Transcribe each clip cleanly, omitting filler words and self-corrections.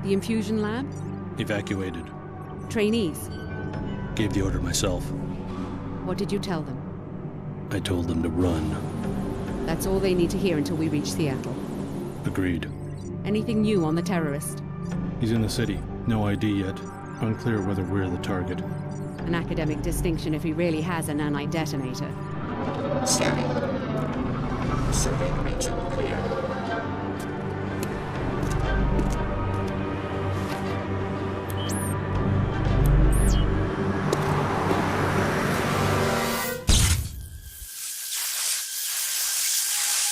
The infusion lab? Evacuated. Trainees? Gave the order myself. What did you tell them? I told them to run. That's all they need to hear until we reach Seattle. Agreed. Anything new on the terrorist? He's in the city. No ID yet. Unclear whether we're the target. An academic distinction if he really has a nanite detonator. Scanning. Survey region clear.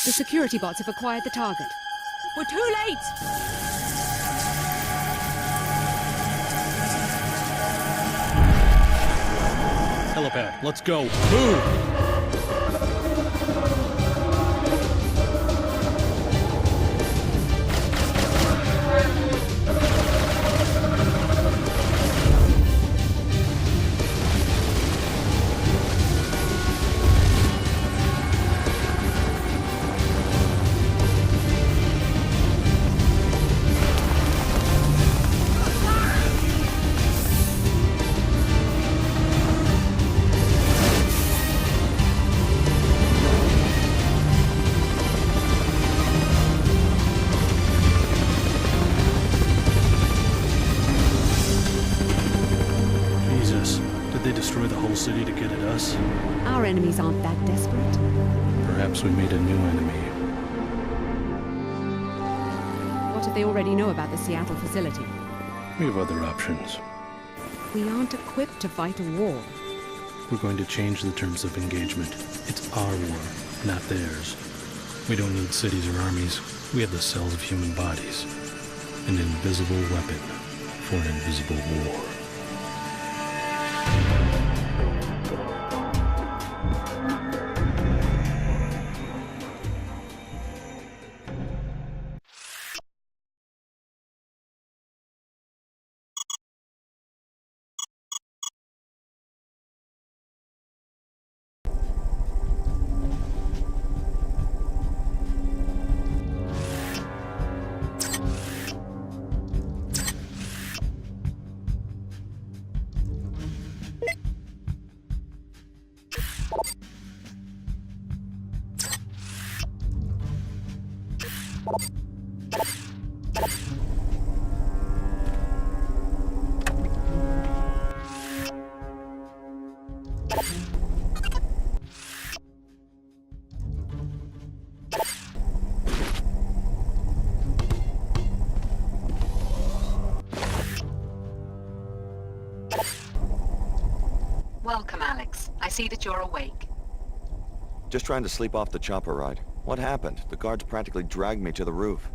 The security bots have acquired the target. We're too late! Helipad, let's go. Move! They destroy the whole city to get at us? Our enemies aren't that desperate. Perhaps we made a new enemy. What if they already know about the Seattle facility? We have other options. We aren't equipped to fight a war. We're going to change the terms of engagement. It's our war, not theirs. We don't need cities or armies. We have the cells of human bodies. An invisible weapon for an invisible war. Welcome, Alex. I see that you're awake. Just trying to sleep off the chopper ride. What happened? The guards practically dragged me to the roof.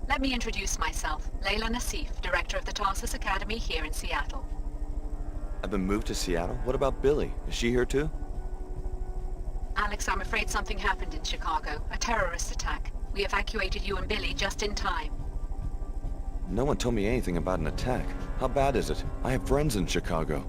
Let me introduce myself. Layla Nassif, director of the Tarsus Academy here in Seattle. I've been moved to Seattle? What about Billy? Is she here too? Alex, I'm afraid something happened in Chicago. A terrorist attack. We evacuated you and Billy just in time. No one told me anything about an attack. How bad is it? I have friends in Chicago.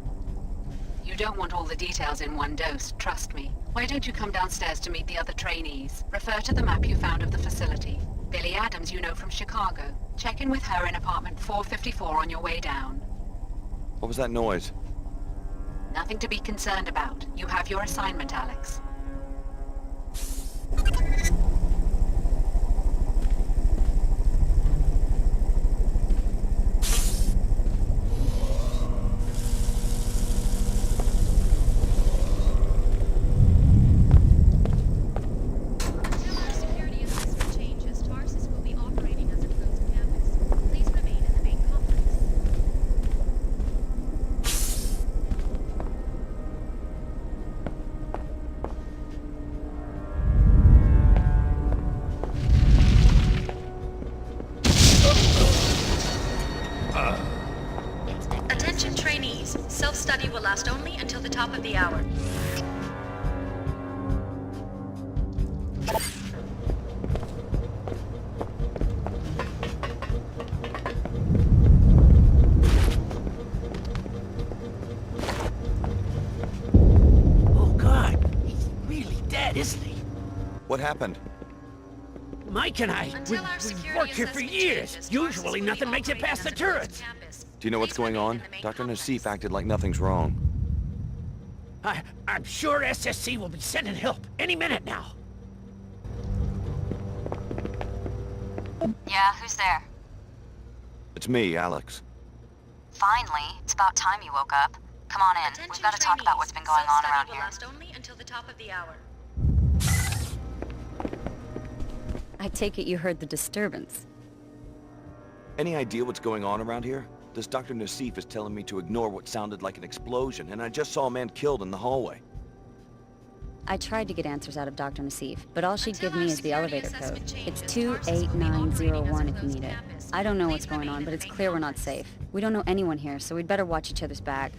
You don't want all the details in one dose, trust me. Why don't you come downstairs to meet the other trainees? Refer to the map you found of the facility. Billy Adams you know from Chicago. Check in with her in apartment 454 on your way down. What was that noise? Nothing to be concerned about. You have your assignment, Alex. Attention trainees, self-study will last only until the top of the hour. Oh God, he's really dead, isn't he? What happened? Mike and I, Until our we've security worked here for assessment years. changes, Usually Tarsus will be nothing makes it operating past the as a closed turrets. campus. Do you know what's Please going remain on? in the main Dr. complex. Nassif acted like nothing's wrong. I'm sure SSC will be sending help any minute now. Yeah, who's there? It's me, Alex. Finally, it's about time you woke up. Come on in. Attention We've got to talk about what's been going on Self-study around will here. last only until the top of the hour. I take it you heard the disturbance. Any idea what's going on around here? This Dr. Nassif is telling me to ignore what sounded like an explosion, and I just saw a man killed in the hallway. I tried to get answers out of Dr. Nassif, but all she'd Until give me our is the security elevator code. assessment It's changes, Tarsus will be 28901 if operating you as a need it. closed campus. I don't know Please what's going remain on, in but the it's main clear we're not complex. safe. We don't know anyone here, so we'd better watch each other's back.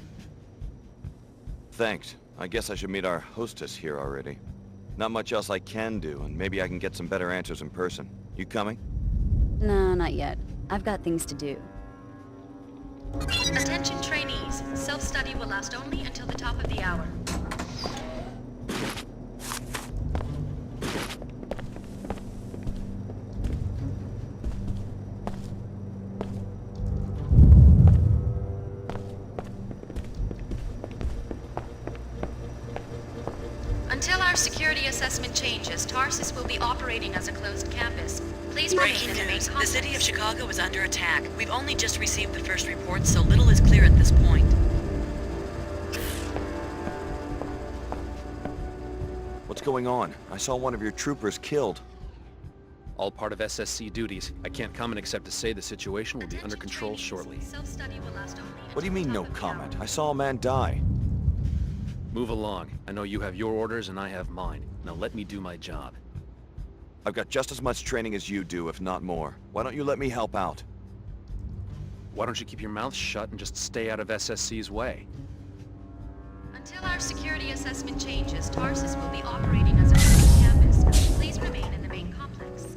Thanks. I guess I should meet our hostess here already. Not much else I can do, and maybe I can get some better answers in person. You coming? No, not yet. I've got things to do. Attention trainees. Self-study will last only until the top of the hour. Until our security assessment changes, Tarsus will be operating as a closed campus. Please remain Breaking in the main news. The complex. city of Chicago is under attack. We've only just received the first reports, so little is clear at this point. What's going on? I saw one of your troopers killed. All part of SSC duties. I can't comment except to say the situation will be under Attention control trainees. shortly. Self-study will last only What do you until mean, the no top of the comment? hour. I saw a man die. Move along. I know you have your orders and I have mine. Now let me do my job. I've got just as much training as you do, if not more. Why don't you let me help out? Why don't you keep your mouth shut and just stay out of SSC's way? Until our security assessment changes, Tarsus will be operating as a closed campus. Please remain in the main complex.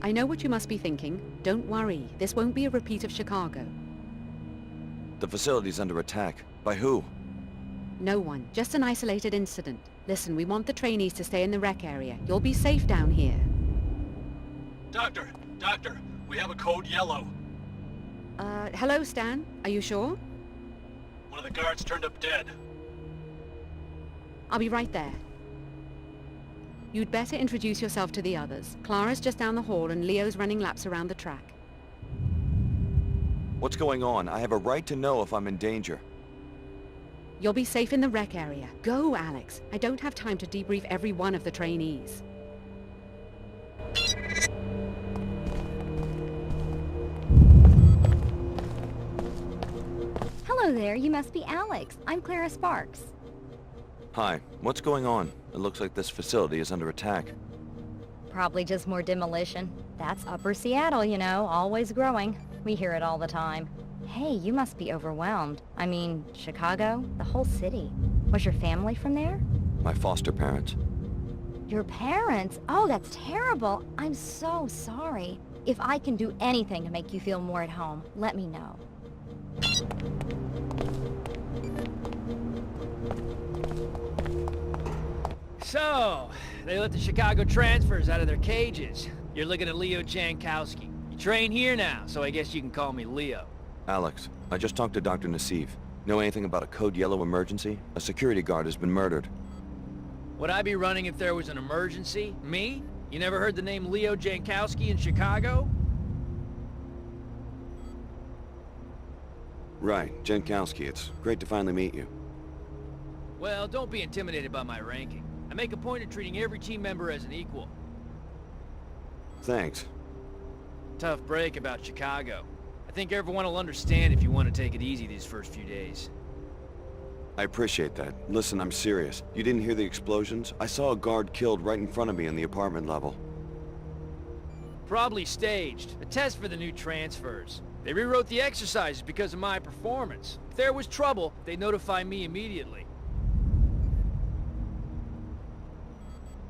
I know what you must be thinking. Don't worry, this won't be a repeat of Chicago. The facility's under attack. By who? No one, just an isolated incident. Listen, we want the trainees to stay in the rec area. You'll be safe down here. Doctor, we have a code yellow. Hello, Stan. Are you sure? One of the guards turned up dead. I'll be right there. You'd better introduce yourself to the others. Clara's just down the hall and Leo's running laps around the track. What's going on? I have a right to know if I'm in danger. You'll be safe in the rec area. Go, Alex. I don't have time to debrief every one of the trainees. Hello there, you must be Alex. I'm Clara Sparks. Hi, what's going on? It looks like this facility is under attack. Probably just more demolition. That's Upper Seattle, you know, always growing. We hear it all the time. Hey, you must be overwhelmed. I mean, Chicago, the whole city. Was your family from there? My foster parents. Your parents? Oh, that's terrible. I'm so sorry. If I can do anything to make you feel more at home, let me know. So, they let the Chicago transfers out of their cages. You're looking at Leo Jankowski. You train here now, so I guess you can call me Leo. Alex, I just talked to Dr. Nassif. Know anything about a Code Yellow emergency? A security guard has been murdered. Would I be running if there was an emergency? Me? You never heard the name Leo Jankowski in Chicago? Right, Jankowski. It's great to finally meet you. Well, don't be intimidated by my ranking. I make a point of treating every team member as an equal. Thanks. Tough break about Chicago. I think everyone will understand if you want to take it easy these first few days. I appreciate that. Listen, I'm serious. You didn't hear the explosions? I saw a guard killed right in front of me in the apartment level. Probably staged. A test for the new transfers. They rewrote the exercises because of my performance. If there was trouble, they'd notify me immediately.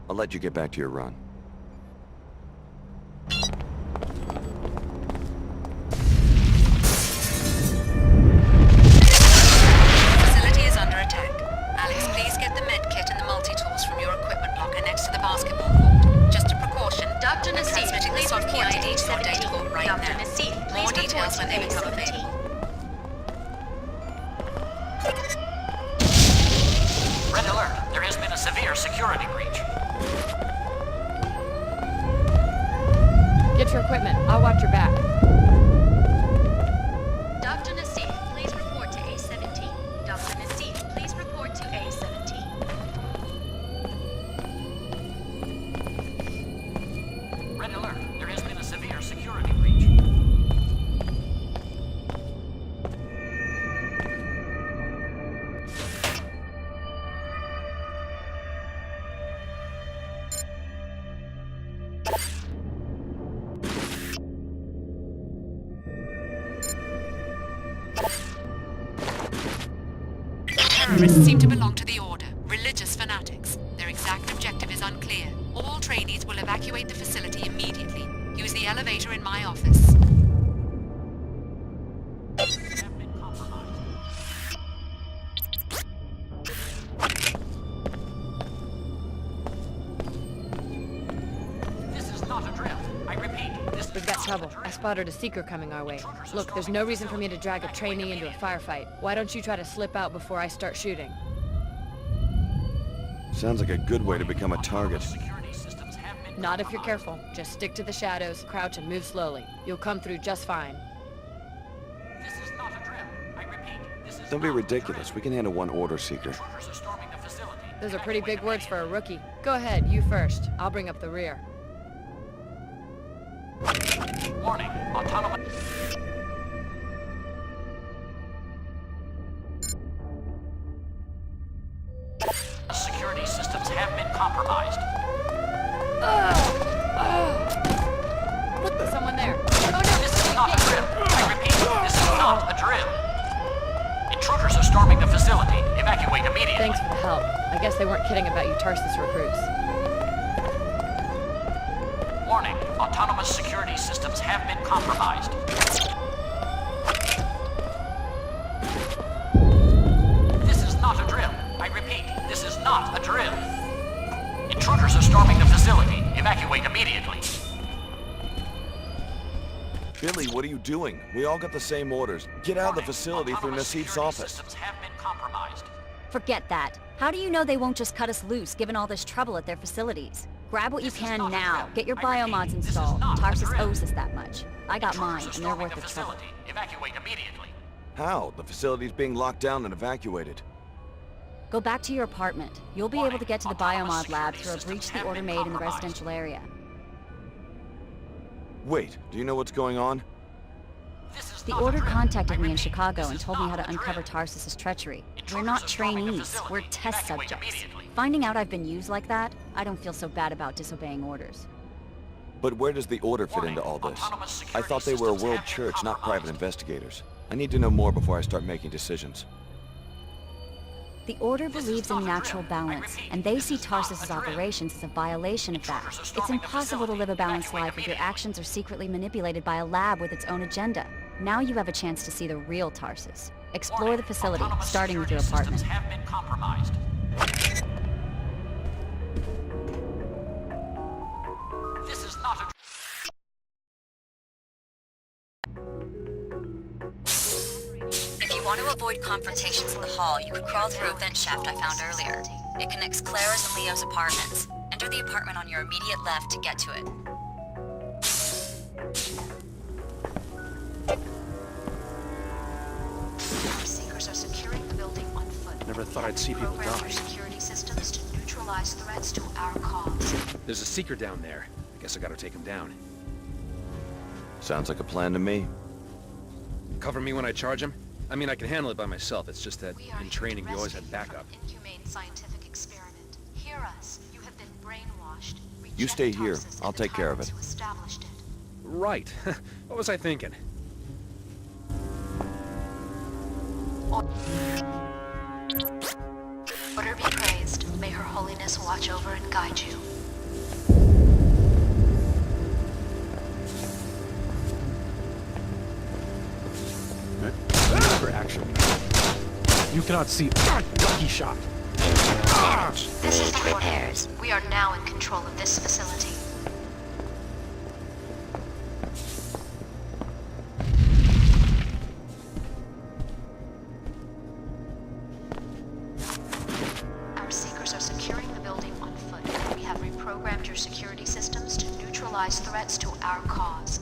I'll let you get back to your run. Facility is under attack. Alex, please get the med kit and the multi-tools from your equipment locker next to the basketball court. Just a precaution. Dr. I'm Nassif, transmitting the please soft key report ID to to your data A17. vault right Dr. now. Nassif, More please details when report they to become A17. available. Red alert. There has been a severe security breach. Get your equipment. I'll watch your back. Dr. Nassif, please report to A17. Dr. Nassif, please report to A17. Red alert. There has been a severe security breach. Terrorists seem to belong to the Order, religious fanatics. Their exact objective is unclear. All trainees will evacuate the facility immediately. Use the elevator in my office. This is not a drill. I repeat, this is We've got not trouble. a drill. I spotted a seeker coming our way. Look, there's no reason for me to drag a trainee into a firefight. Why don't you try to slip out before I start shooting? Sounds like a good way to become a target. Security systems have been Not if you're careful. Just stick to the shadows, crouch, and move slowly. You'll come through just fine. This is not a drill. I repeat, this is Don't be not a ridiculous. drill. We can handle one order seeker. Intruders are storming the facility. Those are pretty big words for a rookie. Go ahead, you first. I'll bring up the rear. Warning. Autonomous. Security systems have been compromised. Someone there. This is not a drill. I repeat, this is not a drill. Intruders are storming the facility. Evacuate immediately. Thanks for the help. I guess they weren't kidding about you Tarsus recruits. Warning. Autonomous security systems have been compromised. This is not a drill. I repeat, this is not a drill. Intruders are storming the facility. Evacuate immediately. Billy, what are you doing? We all got the same orders. Get out of the Warning. facility through Autonomous Nassif's security office. Systems have been compromised. Forget that. How do you know they won't just cut us loose, given all this trouble at their facilities? Grab what you This is can not a now. drill. Get your I repeat, biomods this is installed. not a Tarsus drill. owes us that much. I got mine, Intruders are and they're storming worth the the trouble. facility. Evacuate immediately. How? The facility's being locked down and evacuated. Go back to your apartment. You'll be able to get to the Autonomous biomod lab security through a systems breach the have order been made in the compromised. residential area. Wait, do you know what's going on? This is The not a order drill. contacted I me in repeat, Chicago this and is told me not how to a drill. uncover Tarsus's treachery. We're Intruders not are storming the trainees, we're facility. test Evacuate subjects. immediately. Finding out I've been used like that, I don't feel so bad about disobeying orders. But where does the order fit into all this? I thought they were a world church, not private investigators. I need to know more before I start making decisions. The Order This is believes not in a natural drill. I balance, repeat, and they this see is not a Tarsus's drill. operations as a violation of that. Intruders are It's storming the impossible to live a facility. balanced Evacuate life if your immediately. actions are secretly manipulated by a lab with its own agenda. Now you have a chance to see the real Tarsus. Explore Warning. the facility, Autonomous starting with your security apartment. systems have been compromised. This is not a If you want to avoid confrontations in the hall, you could crawl through a vent shaft I found earlier. It connects Clara's and Leo's apartments. Enter the apartment on your immediate left to get to it. Seekers are securing the building on foot. Never thought I'd see people Program die. your security systems to neutralize threats to our cause. There's a seeker down there. I guess I gotta take him down. Sounds like a plan to me. Cover me when I charge him? I mean, I can handle it by myself. It's just that We are in training, we here to always had rescue you backup. from inhumane scientific experiment. Hear us. You have been brainwashed. You stay Reject here. Tarsus and I'll the take care of tyrants it. who established it. Right. What was I thinking? Order be praised. May Her Holiness watch over and guide you. For action. You cannot see. Lucky shot. This is the order. We are now in control of this facility. Our seekers are securing the building on foot. We have reprogrammed your security systems to neutralize threats to our cause.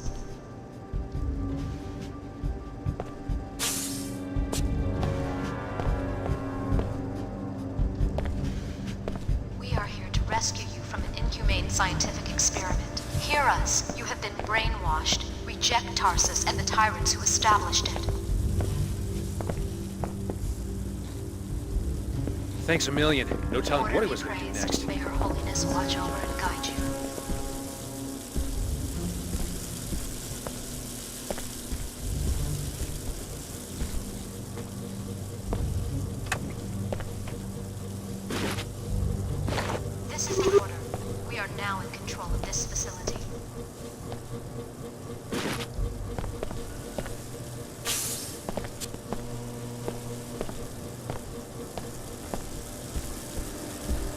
We are here to rescue you from an inhumane scientific experiment. Hear us. You have been brainwashed. Reject Tarsus and the tyrants who established it. Thanks a million. No telling what he was Order going be to do praised. next. May Her Holiness watch over and guide you. This is the order. We are now in control of this facility.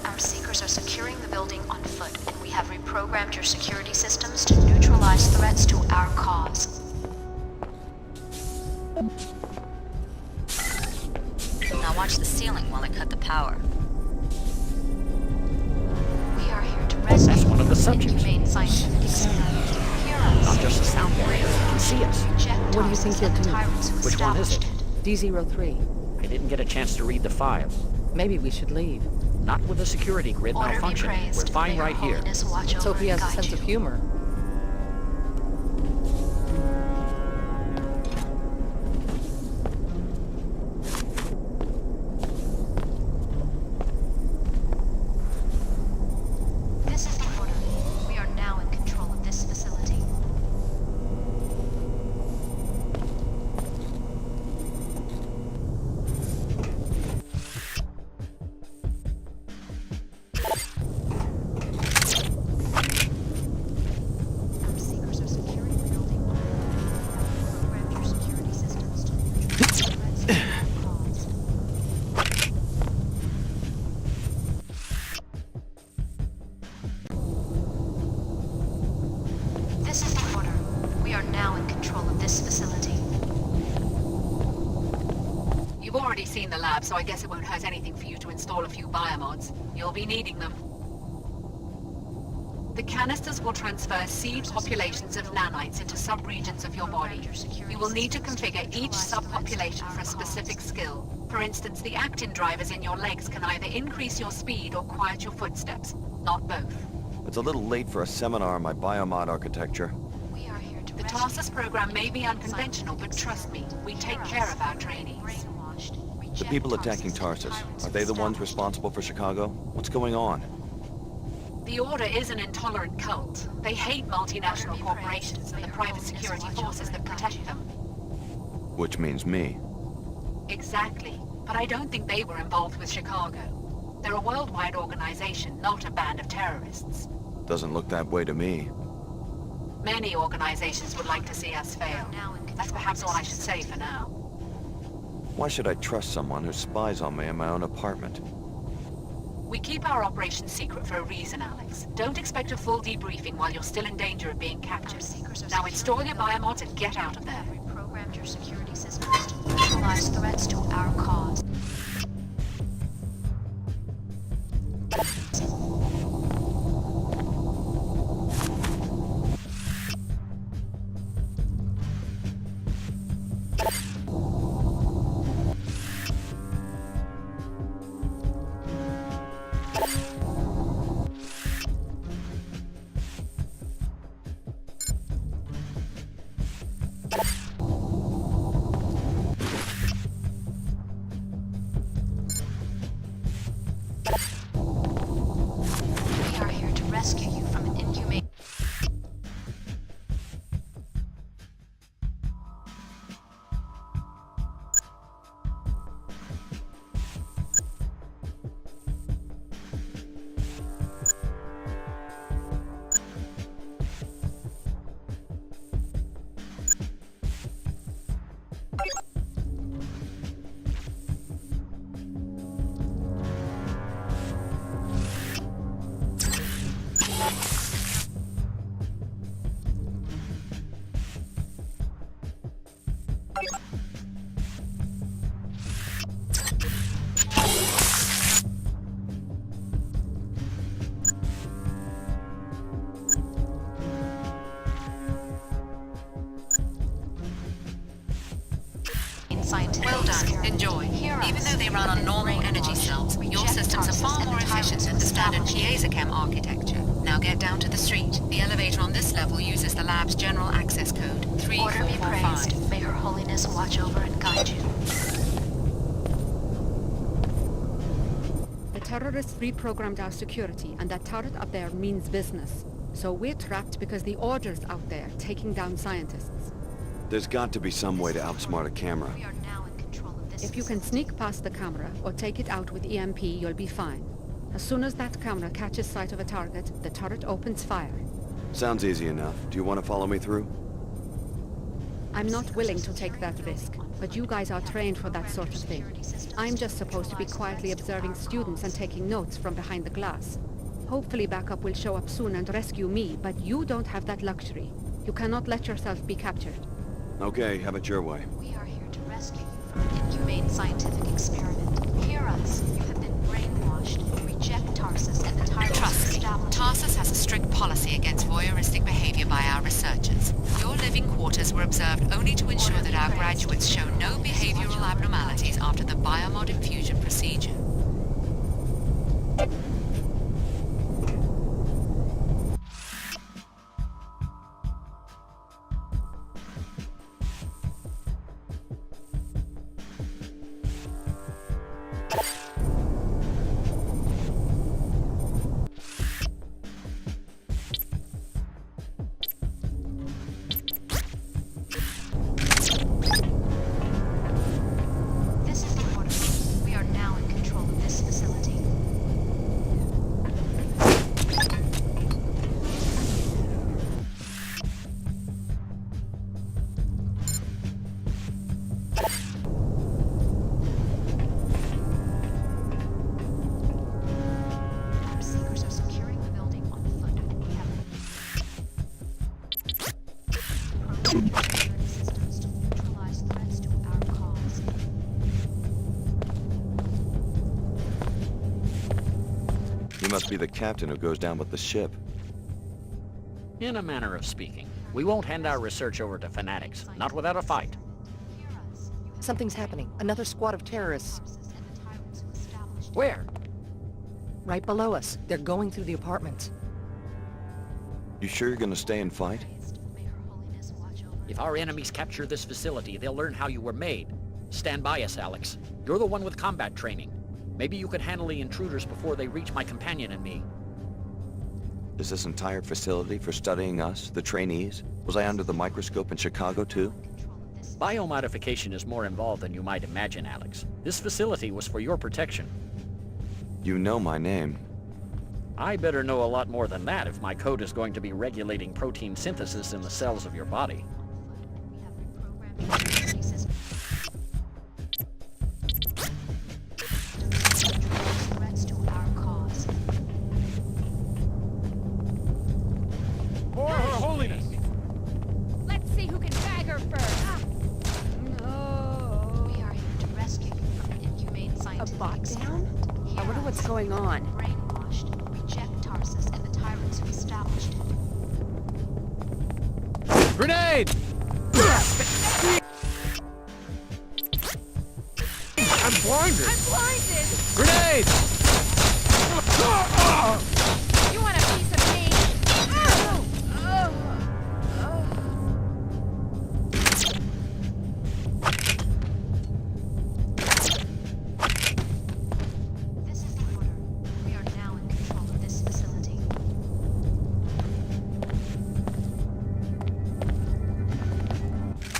Our seekers are securing the building on foot, and we have reprogrammed your security systems to neutralize threats to our cause. Now watch the ceiling while I cut the power. We are here to rescue That's one of the you from an subjects. inhumane scientific experiment. Hear us. Not just a sound wave. You can see us. Reject What do you think Tarsus you'll and the do? tyrants who Which one is established it? D03. I didn't get a chance to read the files. Maybe we should leave. Not with the security grid Order be malfunctioning. praised. We're fine May Her right here. Holiness watch Let's over hope he and has a guide sense you. of humor. This is the order. We are now in control of this facility. Our seekers are securing the building on foot. Programmed your security systems to neutralize threats to our cause. This is the order. We are now in control of this facility. You've already seen the lab, so I guess it won't hurt anything for you to install a few biomods. You'll be needing them. The canisters will transfer seed populations of nanites into subregions of your body. You will need to configure each subpopulation for a specific skill. For instance, the actin drivers in your legs can either increase your speed or quiet your footsteps, not both. It's a little late for a seminar on my biomod architecture. We are here to The Tarsus program may be unconventional, but trust me, we take care of our trainees. The people attacking Tarsus, are they the ones responsible for Chicago? What's going on? The Order is an intolerant cult. They hate multinational corporations and the private security forces that protect them. Which means me. Exactly. But I don't think they were involved with Chicago. They're a worldwide organization, not a band of terrorists. Doesn't look that way to me. Many organizations would like to see us fail. That's perhaps all I should say for now. Why should I trust someone who spies on me in my own apartment? We keep our operations secret for a reason, Alex. Don't expect a full debriefing while you're still in danger of being captured. Now install your biomods and get out of there. Reprogrammed your security systems to neutralize threats to our cause. We are here to rescue you from an inhumane... Well done. Enjoy. Even though they run on normal energy cells, your systems are far more efficient than the standard Piezochem architecture. Now get down to the street. The elevator on this level uses the lab's general access code, Order be 3445. praised. May Her Holiness watch over and guide you. The terrorists reprogrammed our security, and that turret up there means business. So we're trapped because the order's out there, taking down scientists. There's got to be some way to outsmart a camera. We are now in control of this. If you can sneak past the camera, or take it out with EMP, you'll be fine. As soon as that camera catches sight of a target, the turret opens fire. Sounds easy enough. Do you want to follow me through? I'm not willing to take that risk, but you guys are trained for that sort of thing. I'm just supposed to be quietly observing students and taking notes from behind the glass. Hopefully backup will show up soon and rescue me, but you don't have that luxury. You cannot let yourself be captured. Okay, have it your way. We are here to rescue you from an inhumane scientific experiment. Hear us. You have been brainwashed. Reject Tarsus and the tyrants Trust me, established. Tarsus has a strict policy against voyeuristic behavior by our researchers. Your living quarters were observed only to ensure that our graduates show no behavioral abnormalities after the biomod infusion procedure. This is the order. We are now in control of this facility. Our seekers are securing the building on foot, and we have security systems to neutralize threats to our cause. He must be the captain who goes down with the ship. In a manner of speaking. We won't hand our research over to fanatics, not without a fight. Something's happening. Another squad of terrorists. Where? Right below us. They're going through the apartments. You sure you're gonna stay and fight? If our enemies capture this facility, they'll learn how you were made. Stand by us, Alex. You're the one with combat training. Maybe you could handle the intruders before they reach my companion and me. Is this entire facility for studying us, the trainees? Was I under the microscope in Chicago too? Biomodification is more involved than you might imagine, Alex. This facility was for your protection. You know my name. I better know a lot more than that if my code is going to be regulating protein synthesis in the cells of your body. Threats to our cause. For Her Holiness! Let's see who can bag her first. We are here to rescue you from an inhumane scientific experiment. I wonder what's going on. Brainwashed. Reject Tarsus and the tyrants who established it. Grenade! I'm blinded! I'm blinded! Grenade! You want a piece of me? This is the order. We are now in control of this facility.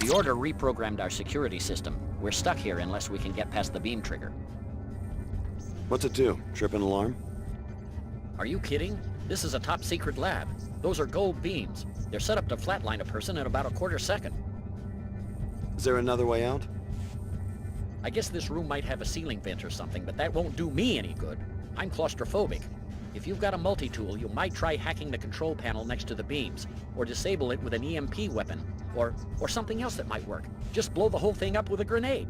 The Order reprogrammed our security system. We're stuck here unless we can get past the beam trigger. What's it do? Trip an alarm? Are you kidding? This is a top-secret lab. Those are gold beams. They're set up to flatline a person in about a quarter second. Is there another way out? I guess this room might have a ceiling vent or something, but that won't do me any good. I'm claustrophobic. If you've got a multi-tool, you might try hacking the control panel next to the beams, or disable it with an EMP weapon, or something else that might work. Just blow the whole thing up with a grenade.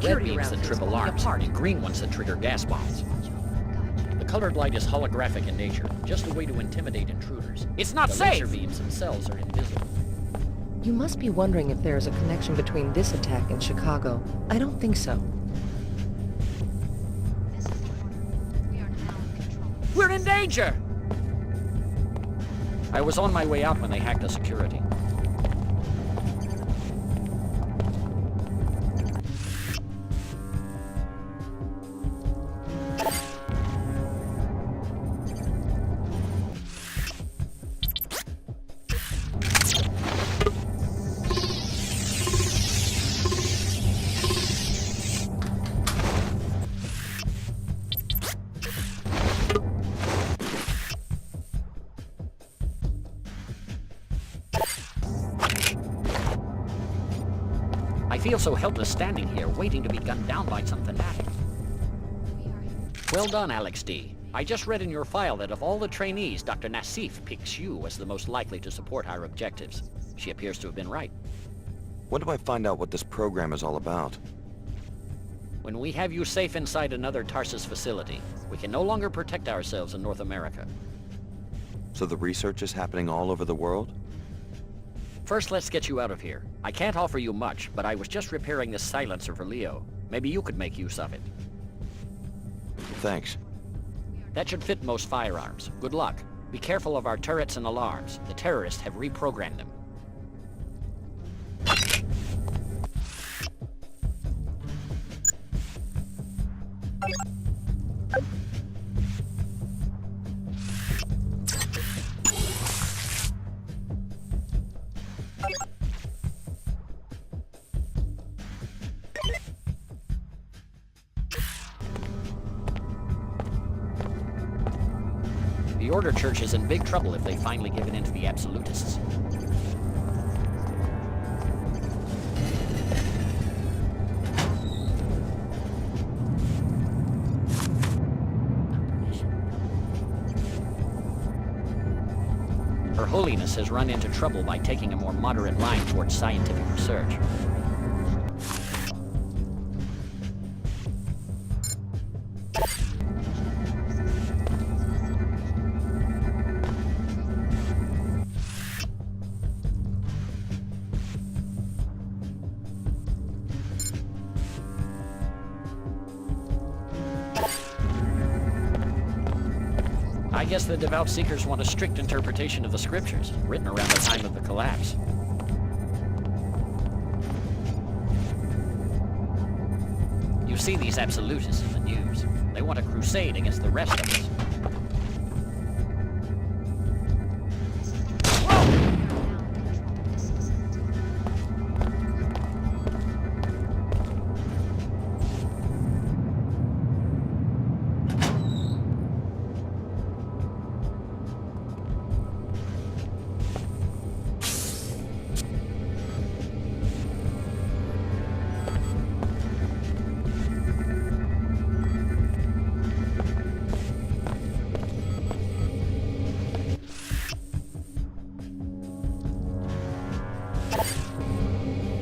Red beams that trip alarms, and green ones that trigger gas bombs. The colored light is holographic in nature, just a way to intimidate intruders. It's not safe! The laser beams themselves are invisible. You must be wondering if there is a connection between this attack and Chicago. I don't think so. We're in danger! I was on my way out when they hacked the security. I feel so helpless standing here, waiting to be gunned down by some fanatic. Well done, Alex D. I just read in your file that of all the trainees, Dr. Nassif picks you as the most likely to support our objectives. She appears to have been right. When do I find out what this program is all about? When we have you safe inside another Tarsus facility, we can no longer protect ourselves in North America. So the research is happening all over the world? First, let's get you out of here. I can't offer you much, but I was just repairing this silencer for Leo. Maybe you could make use of it. Thanks. That should fit most firearms. Good luck. Be careful of our turrets and alarms. The terrorists have reprogrammed them. The Order Church is in big trouble if they finally give in to the absolutists. Her Holiness has run into trouble by taking a more moderate line towards scientific research. I guess the devout seekers want a strict interpretation of the scriptures, written around the time of the collapse. You see these absolutists in the news. They want a crusade against the rest of us.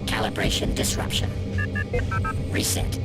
Calibration disruption. Reset.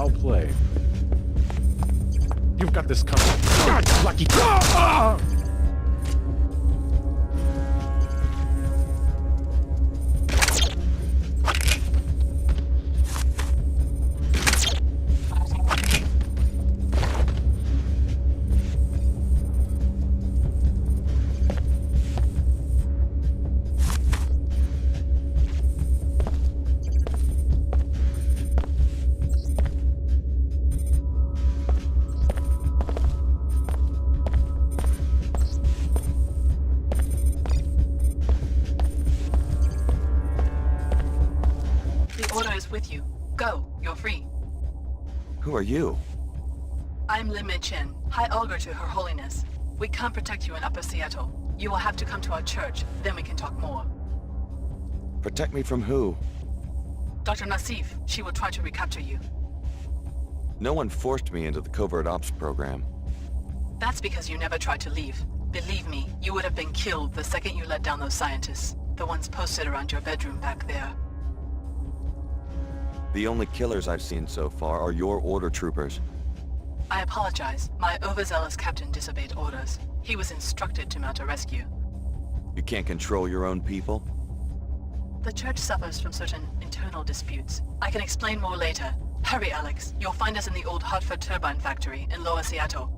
Foul play. You've got this coming. Lucky. With you. Go. You're free. Who are you? I'm Lim Chen, High Augur to Her Holiness. We can't protect you in Upper Seattle. You will have to come to our church, then we can talk more. Protect me from who? Dr. Nassif, she will try to recapture you. No one forced me into the covert ops program. That's because you never tried to leave. Believe me, you would have been killed the second you let down those scientists. The ones posted around your bedroom back there. The only killers I've seen so far are your order troopers. I apologize. My overzealous captain disobeyed orders. He was instructed to mount a rescue. You can't control your own people? The church suffers from certain internal disputes. I can explain more later. Hurry, Alex. You'll find us in the old Hartford turbine factory in Lower Seattle.